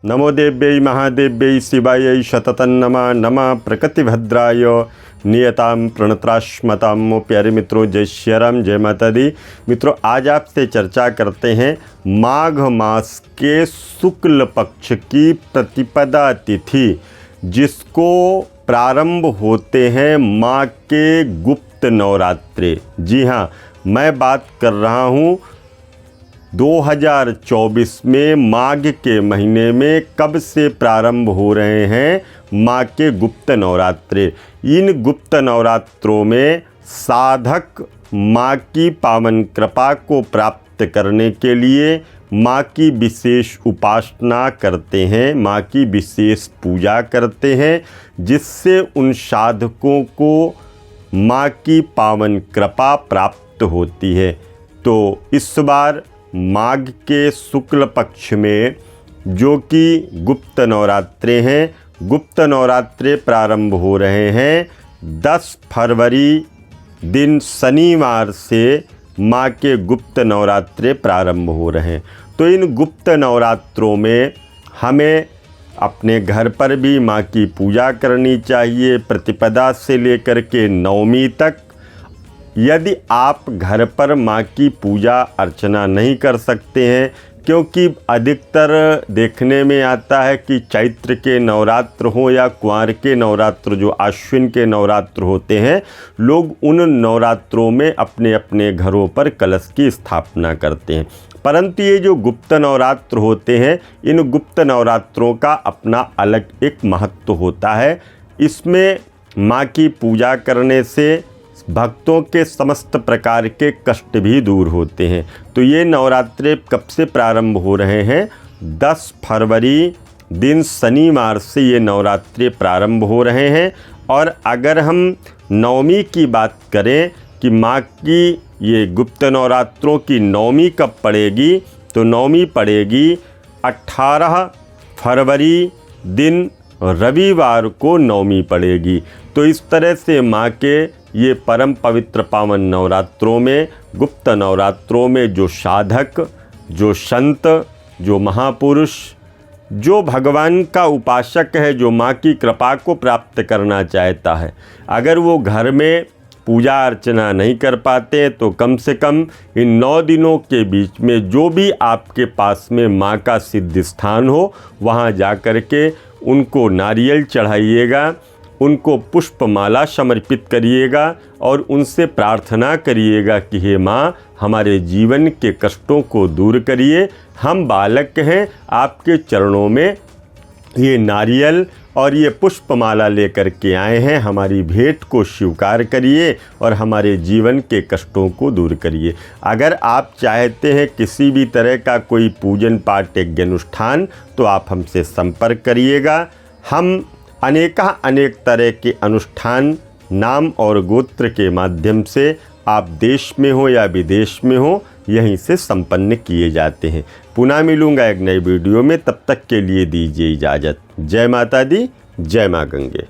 नमो देव्यै महादेव्यै शिवायै शततं नमः। नमः प्रकृतिभद्राय नियताम प्रणत्राश्मताम। प्यारे मित्रों, जय श्री राम, जय माता दी। मित्रों, आज आपसे चर्चा करते हैं माघ मास के शुक्ल पक्ष की प्रतिपदा तिथि, जिसको प्रारंभ होते हैं माँ के गुप्त नवरात्रे। जी हाँ, मैं बात कर रहा हूँ 2024 में माघ के महीने में कब से प्रारंभ हो रहे हैं माँ के गुप्त नवरात्रे। इन गुप्त नवरात्रों में साधक माँ की पावन कृपा को प्राप्त करने के लिए माँ की विशेष उपासना करते हैं, माँ की विशेष पूजा करते हैं, जिससे उन साधकों को माँ की पावन कृपा प्राप्त होती है। तो इस बार माघ के शुक्ल पक्ष में जो कि गुप्त नवरात्रे हैं, गुप्त नवरात्रे प्रारंभ हो रहे हैं 10 फरवरी दिन शनिवार से माँ के गुप्त नवरात्रे प्रारंभ हो रहे हैं। तो इन गुप्त नवरात्रों में हमें अपने घर पर भी माँ की पूजा करनी चाहिए, प्रतिपदा से लेकर के नवमी तक। यदि आप घर पर माँ की पूजा अर्चना नहीं कर सकते हैं, क्योंकि अधिकतर देखने में आता है कि चैत्र के नवरात्र हो या कुंवार के नवरात्र, जो आश्विन के नवरात्र होते हैं, लोग उन नवरात्रों में अपने अपने घरों पर कलश की स्थापना करते हैं। परंतु ये जो गुप्त नवरात्र होते हैं, इन गुप्त नवरात्रों का अपना अलग एक महत्व होता है। इसमें माँ की पूजा करने से भक्तों के समस्त प्रकार के कष्ट भी दूर होते हैं। तो ये नवरात्रे कब से प्रारंभ हो रहे हैं? 10 फरवरी दिन शनिवार से ये नवरात्रे प्रारंभ हो रहे हैं। और अगर हम नवमी की बात करें कि माँ की ये गुप्त नवरात्रों की नवमी कब पड़ेगी, तो नवमी पड़ेगी 18 फरवरी दिन रविवार को नवमी पड़ेगी। तो इस तरह से माँ के ये परम पवित्र पावन नवरात्रों में, गुप्त नवरात्रों में जो साधक, जो संत, जो महापुरुष, जो भगवान का उपासक है, जो माँ की कृपा को प्राप्त करना चाहता है, अगर वो घर में पूजा अर्चना नहीं कर पाते तो कम से कम इन 9 दिनों के बीच में जो भी आपके पास में माँ का सिद्ध स्थान हो, वहाँ जा कर के उनको नारियल चढ़ाइएगा, उनको पुष्पमाला समर्पित करिएगा और उनसे प्रार्थना करिएगा कि हे माँ, हमारे जीवन के कष्टों को दूर करिए। हम बालक हैं, आपके चरणों में ये नारियल और ये पुष्पमाला लेकर के आए हैं, हमारी भेंट को स्वीकार करिए और हमारे जीवन के कष्टों को दूर करिए। अगर आप चाहते हैं किसी भी तरह का कोई पूजन पाठ यज्ञ अनुष्ठान, तो आप हमसे संपर्क करिएगा। हम अनेक तरह के अनुष्ठान नाम और गोत्र के माध्यम से, आप देश में हो या विदेश में हो, यहीं से संपन्न किए जाते हैं। पुनः मिलूंगा एक नई वीडियो में, तब तक के लिए दीजिए इजाज़त। जय माता दी, जय माँ गंगे।